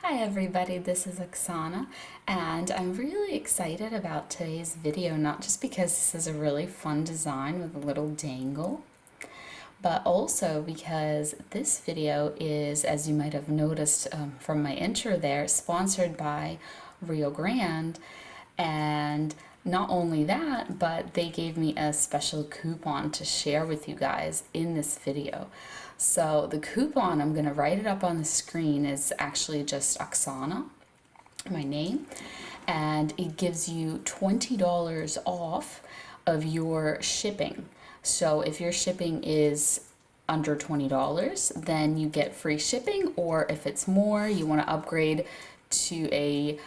Hi everybody, this is Oksana, and I'm really excited about today's video, not just because this is a really fun design with a little dangle, but also because this video is, as you might have noticed from my intro there, sponsored by Rio Grande. And not only that, but they gave me a special coupon to share with you guys in this video. So the coupon, I'm going to write it up on the screen, is actually just Oksana, my name, and it gives you $20 off of your shipping. So if your shipping is under $20, then you get free shipping, or if it's more, you want to upgrade to a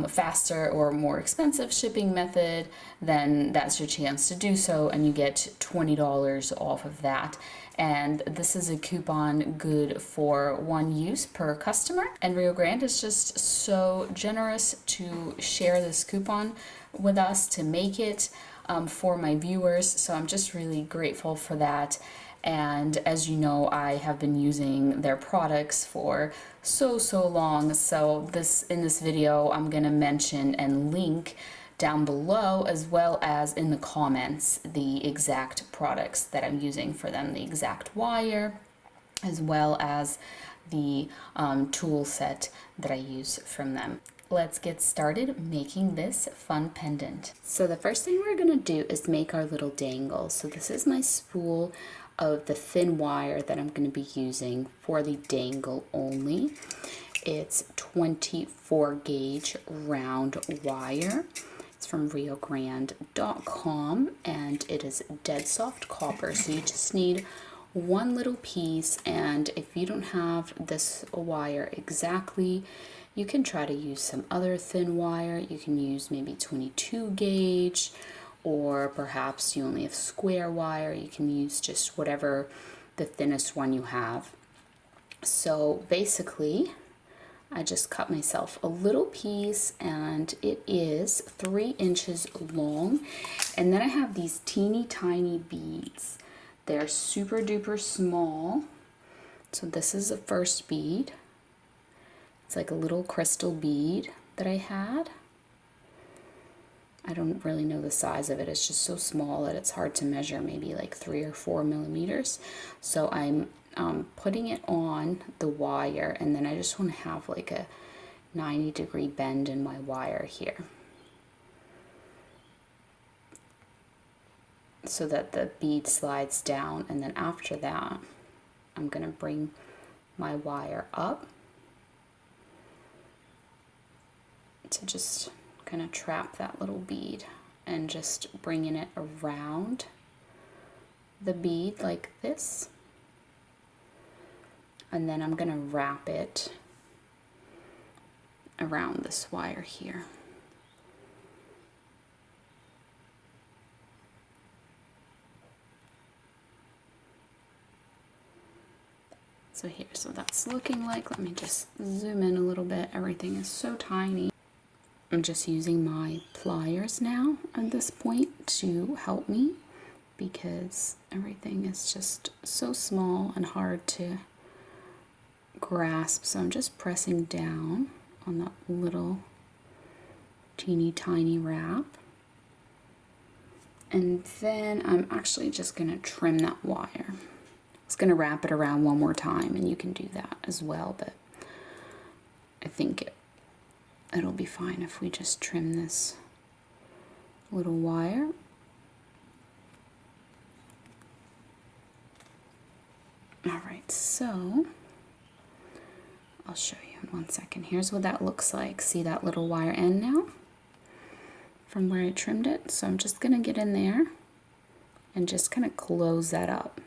faster or more expensive shipping method, then that's your chance to do so, and you get $20 off of that. And this is a coupon good for one use per customer, and Rio Grande is just so generous to share this coupon with us, to make it for my viewers, so I'm just really grateful for that. And as you know, I have been using their products for so long, so in this video I'm going to mention and link down below, as well as in the comments, the exact products that I'm using for them, the exact wire, as well as the tool set that I use from them. Let's get started making this fun pendant. So the first thing we're going to do is make our little dangle. So this is my spool of the thin wire that I'm going to be using for the dangle only. It's 24 gauge round wire. It's from riogrande.com, and it is dead soft copper, so you just need one little piece. And if you don't have this wire exactly, you can try to use some other thin wire. You can use maybe 22 gauge, or perhaps you only have square wire. You can use just whatever the thinnest one you have. So basically, I just cut myself a little piece, and it is 3 inches long. And then I have these teeny tiny beads. They're super duper small. So this is the first bead. It's like a little crystal bead that I had. I don't really know the size of it. It's just so small that it's hard to measure, maybe like 3 or 4 millimeters. So I'm putting it on the wire, and then I just want to have like a 90-degree bend in my wire here, so that the bead slides down. And then after that, I'm going to bring my wire up to just kind of trap that little bead, and just bringing it around the bead like this. And then I'm going to wrap it around this wire here. So here's what that's looking like. Let me just zoom in a little bit. Everything is so tiny. I'm just using my pliers now at this point to help me, because everything is just so small and hard to grasp. So I'm just pressing down on that little teeny tiny wrap, and then I'm actually just going to trim that wire. I was going to wrap it around one more time, and you can do that as well, but I think it'll be fine if we just trim this little wire. Alright, so I'll show you in 1 second. Here's what that looks like. See that little wire end now from where I trimmed it? So I'm just going to get in there and just kind of close that up.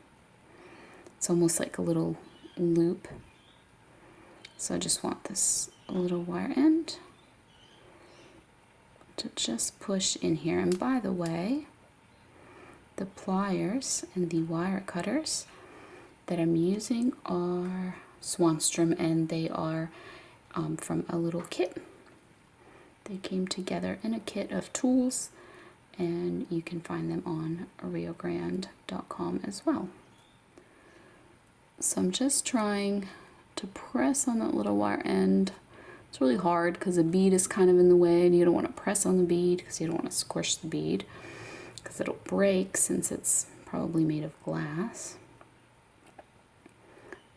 It's almost like a little loop. So I just want this little wire end to just push in here. And by the way, the pliers and the wire cutters that I'm using are Swanstrom, and they are from a little kit. They came together in a kit of tools, and you can find them on riogrande.com as well. So I'm just trying to press on that little wire end It's really hard because the bead is kind of in the way and you don't want to press on the bead because you don't want to squish the bead because it'll break since it's probably made of glass.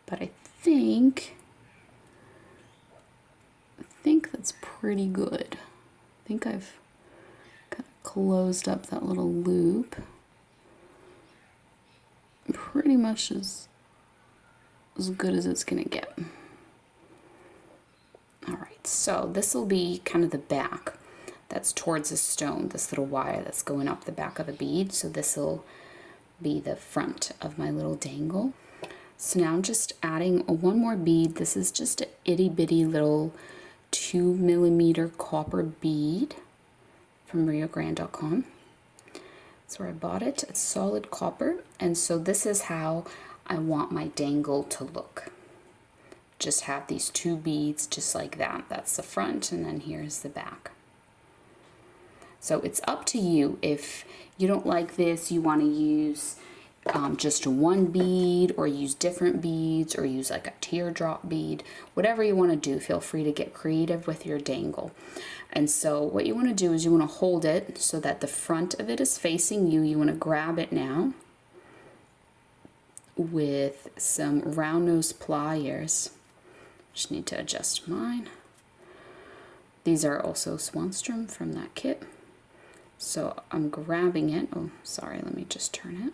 But I think that's pretty good. I think I've kind of closed up that little loop. Pretty much as good as it's gonna get. All right, so this will be kind of the back that's towards the stone, this little wire that's going up the back of the bead. So this will be the front of my little dangle. So now I'm just adding one more bead. This is just an itty bitty little 2mm copper bead from RioGrande.com. That's where I bought it. It's solid copper. And so this is how I want my dangle to look. Just have these 2 beads just like that. That's the front, and then here's the back. So it's up to you. If you don't like this, you want to use just 1 bead, or use different beads, or use like a teardrop bead. Whatever you want to do, feel free to get creative with your dangle. And so what you want to do is you want to hold it so that the front of it is facing you. You want to grab it now with some round nose pliers. Just need to adjust mine. These are also Swanstrom from that kit. So I'm grabbing it. Oh, sorry, let me just turn it.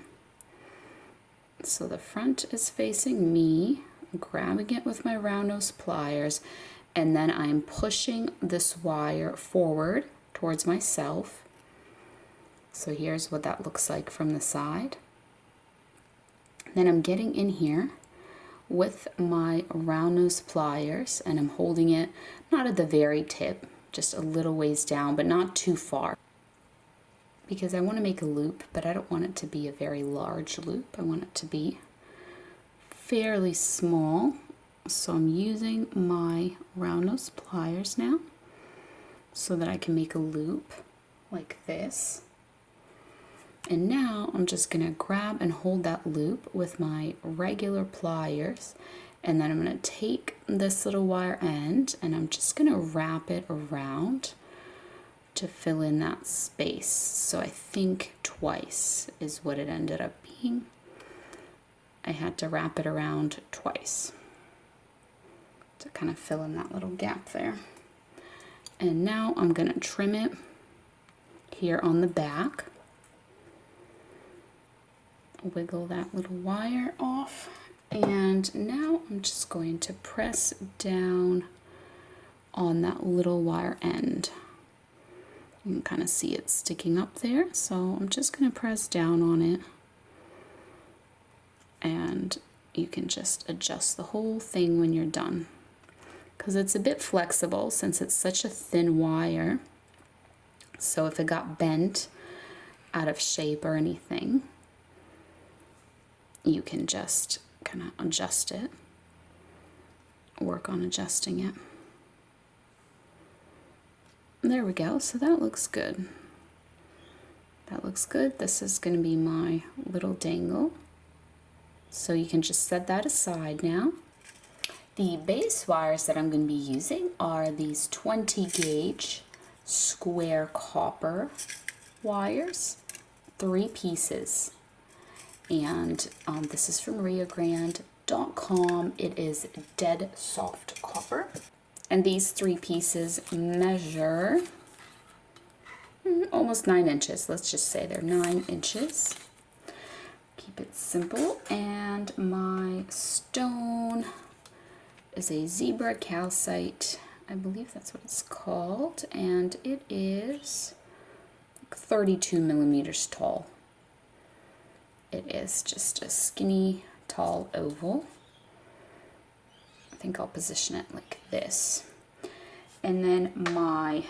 So the front is facing me. I'm grabbing it with my round nose pliers, and then I'm pushing this wire forward towards myself. So here's what that looks like from the side. Then I'm getting in here with my round nose pliers, and I'm holding it not at the very tip, just a little ways down, but not too far, because I want to make a loop, but I don't want it to be a very large loop. I want it to be fairly small. So I'm using my round nose pliers now so that I can make a loop like this. And now I'm just going to grab and hold that loop with my regular pliers, and then I'm going to take this little wire end and I'm just going to wrap it around to fill in that space. So I think twice is what it ended up being. I had to wrap it around twice to kind of fill in that little gap there. And now I'm going to trim it here on the back. Wiggle that little wire off, and now I'm just going to press down on that little wire end. You can kind of see it sticking up there, so I'm just going to press down on it, and you can just adjust the whole thing when you're done, because it's a bit flexible since it's such a thin wire. So if it got bent out of shape or anything, you can just kind of adjust it, work on adjusting it. There we go. So that looks good. That looks good. This is going to be my little dangle. So you can just set that aside now. The base wires that I'm going to be using are these 20 gauge square copper wires, 3 pieces. And this is from RioGrande.com. It is dead soft copper. And these 3 pieces measure almost 9 inches. Let's just say they're 9 inches. Keep it simple. And my stone is a Zebra Calcite. I believe that's what it's called. And it is 32 millimeters tall. It is just a skinny, tall oval. I think I'll position it like this. And then my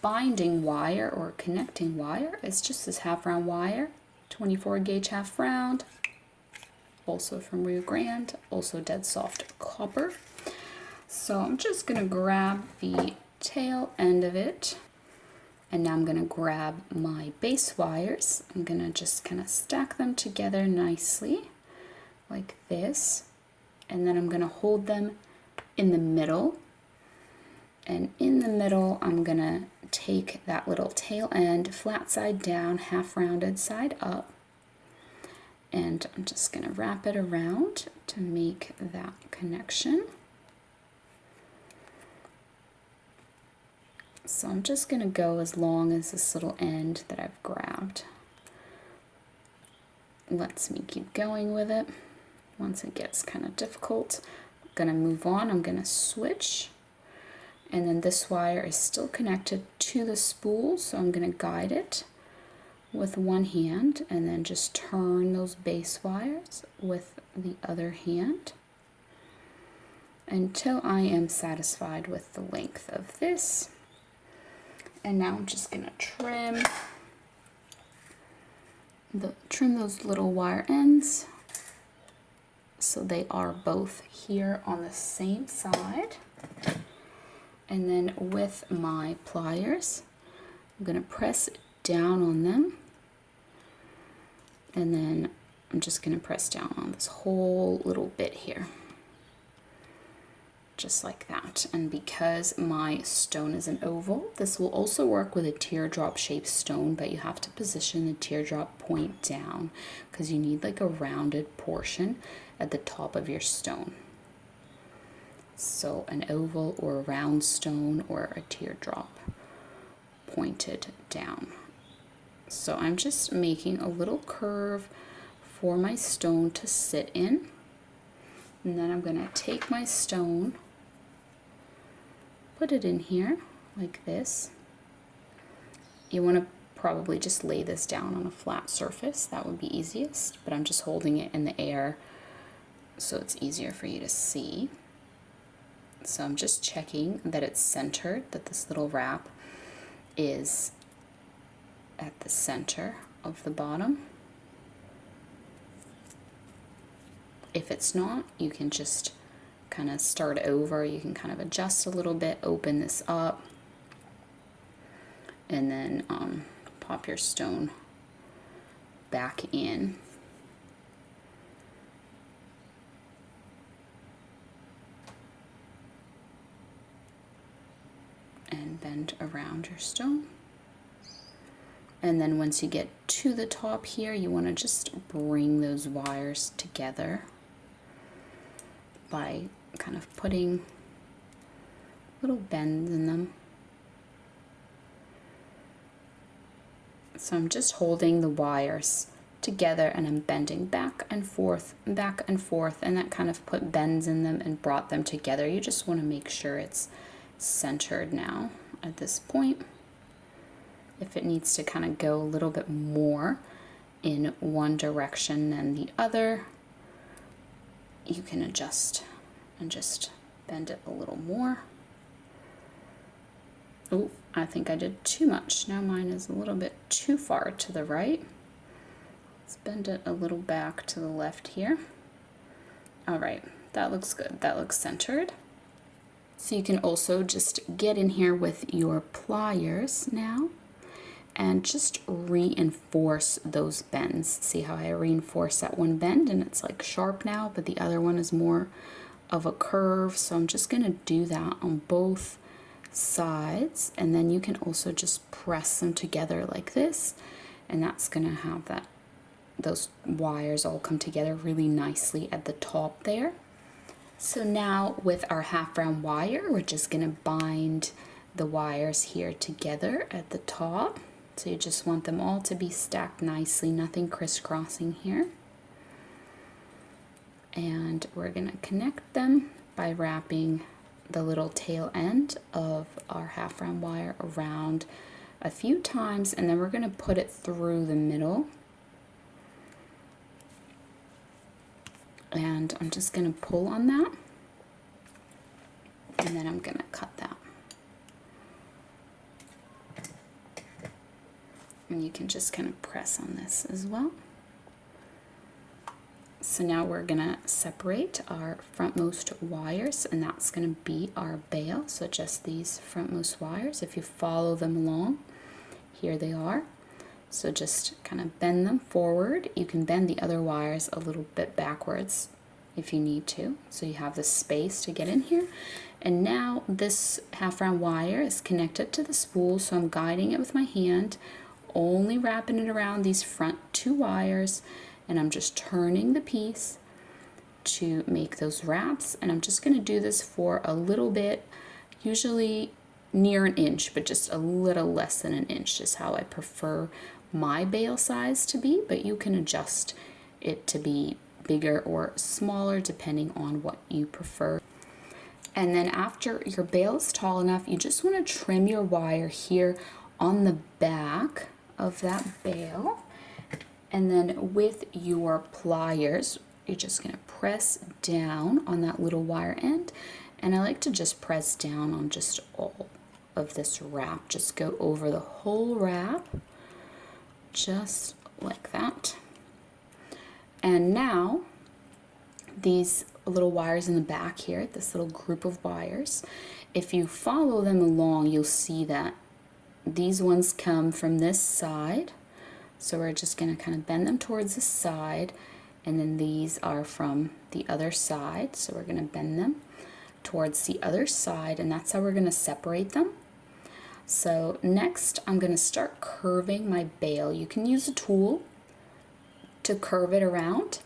binding wire or connecting wire is just this half round wire, 24 gauge half round, also from RioGrande, also dead soft copper. So I'm just gonna grab the tail end of it. And now I'm going to grab my base wires. I'm going to just kind of stack them together nicely like this. And then I'm going to hold them in the middle And in the middle, I'm gonna take that little tail end, flat side down, half rounded side up, and I'm just gonna wrap it around to make that connection. So I'm just gonna go as long as this little end that I've grabbed lets me keep going with it. Once it gets kind of difficult, I'm gonna move on, I'm gonna switch. And then this wire is still connected to the spool, so I'm going to guide it with one hand and then just turn those base wires with the other hand until I am satisfied with the length of this. And now I'm just going to trim those little wire ends so they are both here on the same side. And then with my pliers, I'm going to press down on them, and then I'm just going to press down on this whole little bit here, just like that. And because my stone is an oval, this will also work with a teardrop shaped stone, but you have to position the teardrop point down because you need like a rounded portion at the top of your stone. So an oval or a round stone or a teardrop pointed down. So I'm just making a little curve for my stone to sit in. And then I'm going to take my stone, put it in here like this. You want to probably just lay this down on a flat surface. That would be easiest, but I'm just holding it in the air so it's easier for you to see. So I'm just checking that it's centered, that this little wrap is at the center of the bottom. If it's not, you can just kind of start over. You can kind of adjust a little bit, open this up, and then pop your stone back in. And bend around your stone. And then once you get to the top here, you want to just bring those wires together by kind of putting little bends in them. So I'm just holding the wires together and I'm bending back and forth, and that kind of put bends in them and brought them together. You just want to make sure it's centered now at this point. If it needs to kind of go a little bit more in one direction than the other, you can adjust and just bend it a little more. Oh, I think I did too much. Now mine is a little bit too far to the right. Let's bend it a little back to the left here. All right, that looks good. That looks centered. So you can also just get in here with your pliers now and just reinforce those bends. See how I reinforce that one bend and it's like sharp now, but the other one is more of a curve. So I'm just gonna do that on both sides, and then you can also just press them together like this, and that's gonna have those wires all come together really nicely at the top there. So now with our half round wire, we're just gonna bind the wires here together at the top. So you just want them all to be stacked nicely, nothing crisscrossing here. And we're gonna connect them by wrapping the little tail end of our half round wire around a few times, and then we're gonna put it through the middle. And I'm just going to pull on that, and then I'm going to cut that. And you can just kind of press on this as well. So now we're going to separate our frontmost wires, and that's going to be our bail. So just these frontmost wires, if you follow them along, here they are. So just kind of bend them forward. You can bend the other wires a little bit backwards if you need to, so you have the space to get in here. And now this half round wire is connected to the spool, so I'm guiding it with my hand, only wrapping it around these front 2 wires, and I'm just turning the piece to make those wraps. And I'm just going to do this for a little bit, usually near an inch, but just a little less than an inch is how I prefer my bail size to be, but you can adjust it to be bigger or smaller depending on what you prefer. And then after your bail is tall enough, you just want to trim your wire here on the back of that bail. And then with your pliers, you're just going to press down on that little wire end. And I like to just press down on just all of this wrap. Just go over the whole wrap, just like that. And now these little wires in the back here, this little group of wires, if you follow them along, you'll see that these ones come from this side. So we're just going to kind of bend them towards the side, and then these are from the other side. So we're going to bend them towards the other side, and that's how we're going to separate them. So next I'm going to start curving my bail. You can use a tool to curve it around,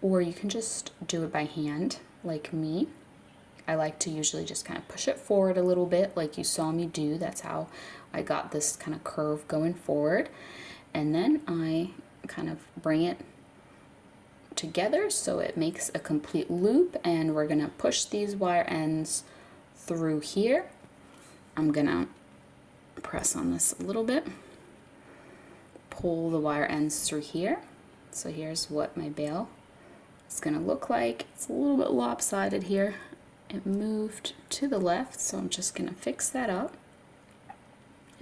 or you can just do it by hand like me. I like to usually just kind of push it forward a little bit like you saw me do. That's how I got this kind of curve going forward. And then I kind of bring it together so it makes a complete loop, and we're gonna push these wire ends through here. I'm gonna press on this a little bit, pull the wire ends through here. So here's what my bail is gonna look like. It's a little bit lopsided here. It moved to the left, so I'm just gonna fix that up.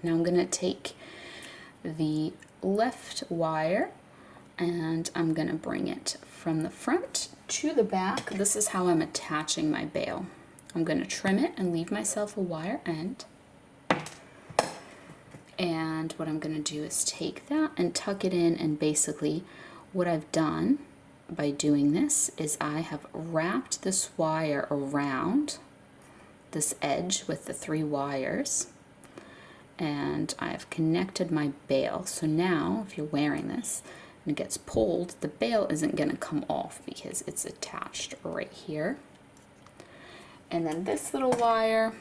Now I'm gonna take the left wire and I'm gonna bring it from the front to the back. This is how I'm attaching my bail. I'm gonna trim it and leave myself a wire end. And what I'm gonna do is take that and tuck it in, and basically what I've done by doing this is I have wrapped this wire around this edge with the 3 wires, and I've connected my bail. So now if you're wearing this and it gets pulled, the bail isn't going to come off because it's attached right here. And then this little wire,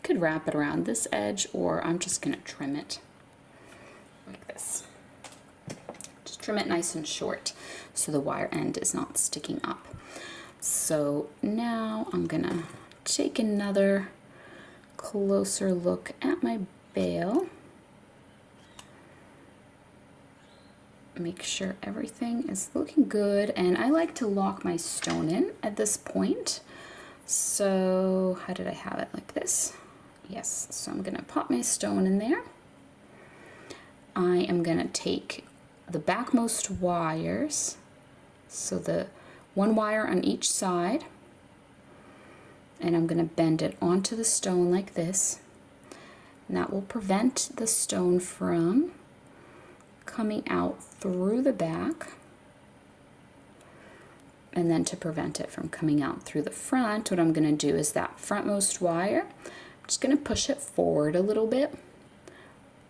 could wrap it around this edge, or I'm just going to trim it like this. Just trim it nice and short so the wire end is not sticking up. So now I'm going to take another closer look at my bail. Make sure everything is looking good, and I like to lock my stone in at this point. So how did I have it? Like this? Yes, so I'm gonna pop my stone in there. I am gonna take the backmost wires, so the 1 wire on each side, and I'm gonna bend it onto the stone like this. And that will prevent the stone from coming out through the back. And then to prevent it from coming out through the front, what I'm going to do is that frontmost wire, I'm just going to push it forward a little bit,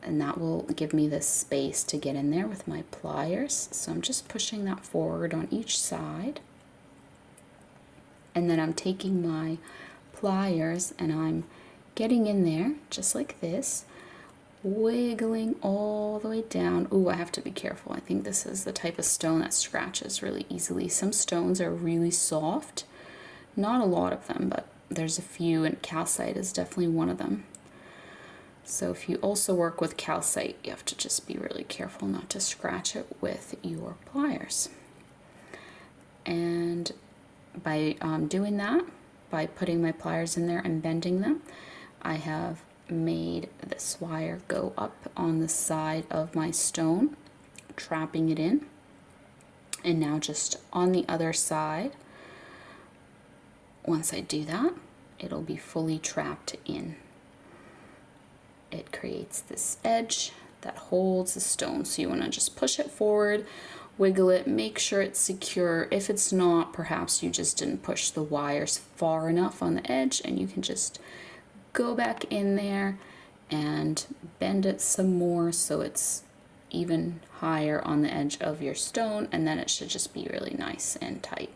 and that will give me this space to get in there with my pliers. So I'm just pushing that forward on each side. And then I'm taking my pliers and I'm getting in there just like this, wiggling all the way down. Ooh, I have to be careful. I think this is the type of stone that scratches really easily. Some stones are really soft. Not a lot of them, but there's a few, and calcite is definitely one of them. So if you also work with calcite, you have to just be really careful not to scratch it with your pliers. And by doing that, by putting my pliers in there and bending them, I have made this wire go up on the side of my stone, trapping it in. And now just on the other side, once I do that, it'll be fully trapped in. It creates this edge that holds the stone, so you want to just push it forward wiggle it, make sure it's secure. If it's not, perhaps you just didn't push the wires far enough on the edge, and you can just go back in there and bend it some more so it's even higher on the edge of your stone, and then it should just be really nice and tight.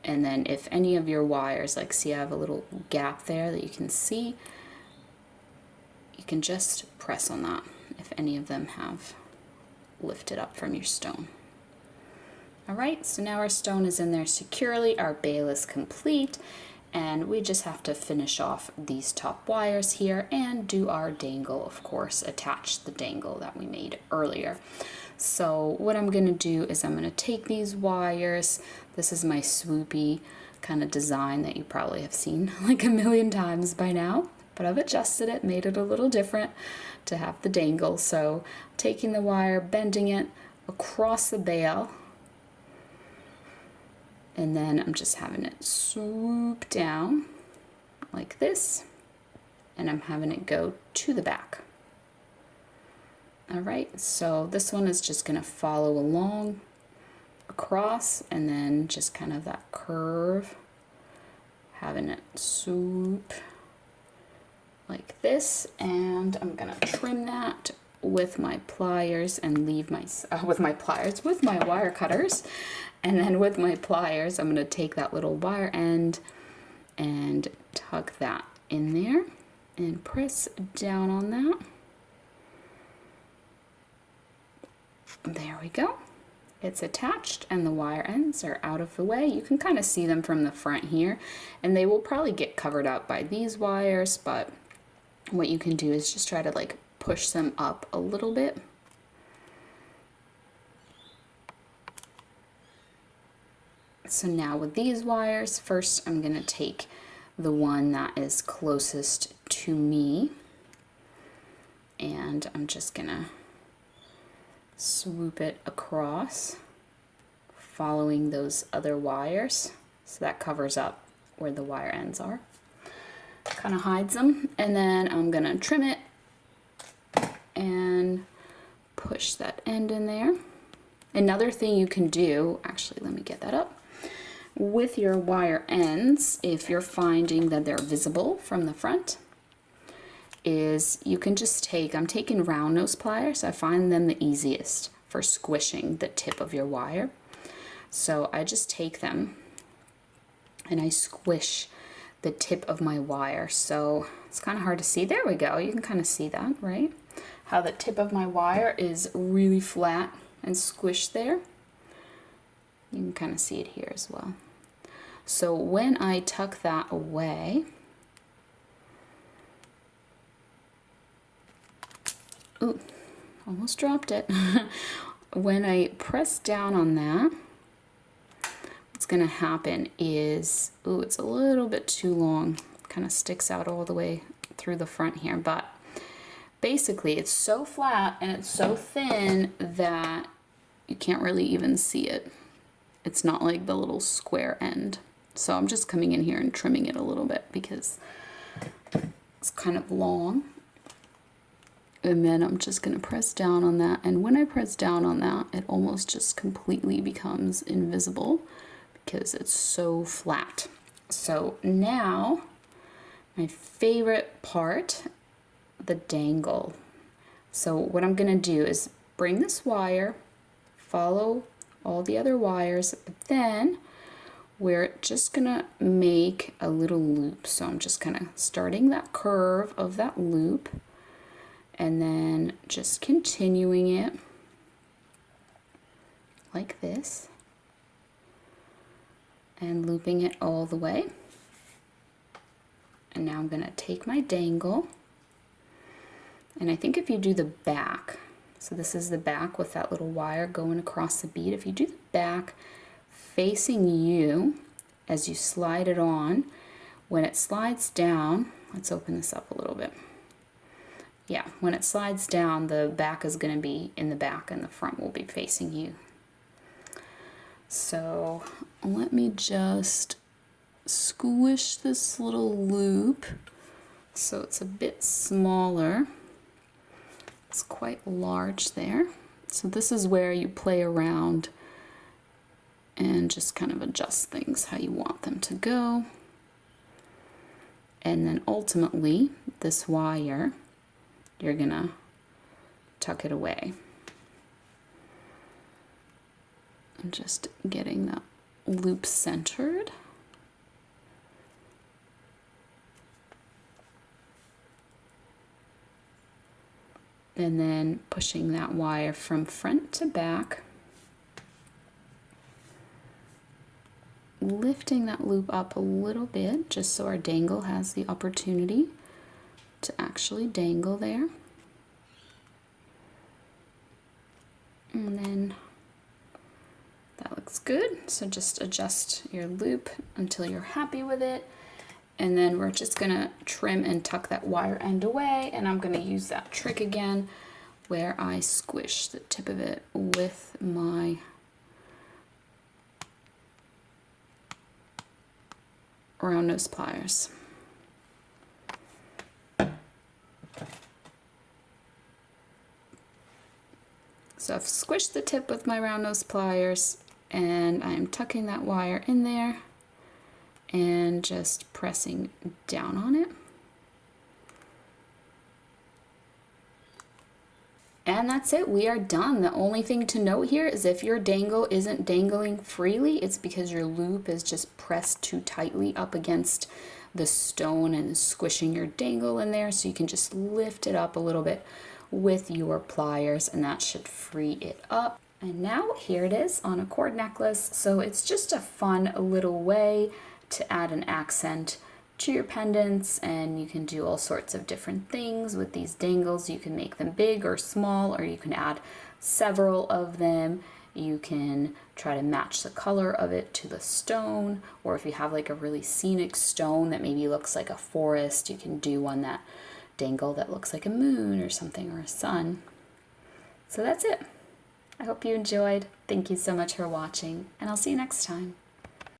And then if any of your wires, like see I have a little gap there that you can see, you can just press on that if any of them have lifted up from your stone. Alright, so now our stone is in there securely, our bail is complete, and we just have to finish off these top wires here and do our dangle, of course, attach the dangle that we made earlier. So what I'm going to do is I'm going to take these wires. This is my swoopy kind of design that you probably have seen like a million times by now, but I've adjusted it, made it a little different to have the dangle. So taking the wire, bending it across the bail, and then I'm just having it swoop down like this, and I'm having it go to the back. Alright, so this one is just going to follow along across, and then just kind of that curve, having it swoop like this, and I'm going to trim that with my pliers and leave my, with my wire cutters. And then with my pliers, I'm going to take that little wire end and tuck that in there and press down on that. There we go. It's attached and the wire ends are out of the way. You can kind of see them from the front here, and they will probably get covered up by these wires, but what you can do is just try to like push them up a little bit. So now with these wires, first I'm going to take the one that is closest to me, and I'm just going to swoop it across, following those other wires. So that covers up where the wire ends are. Kind of hides them, and then I'm going to trim it and push that end in there. Another thing you can do, actually let me get that up, with your wire ends, if you're finding that they're visible from the front, is you can just take, I'm taking round nose pliers. I find them the easiest for squishing the tip of your wire. So I just take them and I squish the tip of my wire. So it's kind of hard to see. There we go. You can kind of see that, right? How the tip of my wire is really flat and squished there. You can kind of see it here as well. So when I tuck that away, ooh, almost dropped it. When I press down on that, what's going to happen is, ooh, it's a little bit too long. Kind of sticks out all the way through the front here, but basically it's so flat and it's so thin that you can't really even see it. It's not like the little square end. So I'm just coming in here and trimming it a little bit because it's kind of long. And then I'm just going to press down on that. And when I press down on that, it almost just completely becomes invisible because it's so flat. So now, my favorite part, the dangle. So what I'm going to do is bring this wire, follow all the other wires, but then we're just gonna make a little loop. So I'm just kind of starting that curve of that loop and then just continuing it like this and looping it all the way. And now I'm gonna take my dangle, and I think if you do the back, so this is the back with that little wire going across the bead. If you do the back facing you as you slide it on, when it slides down, let's open this up a little bit. Yeah, when it slides down, the back is going to be in the back and the front will be facing you. So let me just squish this little loop so it's a bit smaller. It's quite large there. So this is where you play around and just kind of adjust things how you want them to go. And then ultimately, this wire, you're gonna tuck it away. I'm just getting that loop centered. And then pushing that wire from front to back, lifting that loop up a little bit just so our dangle has the opportunity to actually dangle there. And then that looks good. So just adjust your loop until you're happy with it. And then we're just gonna trim and tuck that wire end away, and I'm gonna use that trick again where I squish the tip of it with my round nose pliers. So I've squished the tip with my round nose pliers, and I'm tucking that wire in there and just pressing down on it. And that's it, we are done. The only thing to note here is if your dangle isn't dangling freely, it's because your loop is just pressed too tightly up against the stone and squishing your dangle in there. So you can just lift it up a little bit with your pliers and that should free it up. And now here it is on a cord necklace. So it's just a fun little way to add an accent to your pendants, and you can do all sorts of different things with these dangles. You can make them big or small, or you can add several of them. You can try to match the color of it to the stone, or if you have like a really scenic stone that maybe looks like a forest, you can do one that dangle that looks like a moon or something, or a sun. So that's it. I hope you enjoyed. Thank you so much for watching, and I'll see you next time.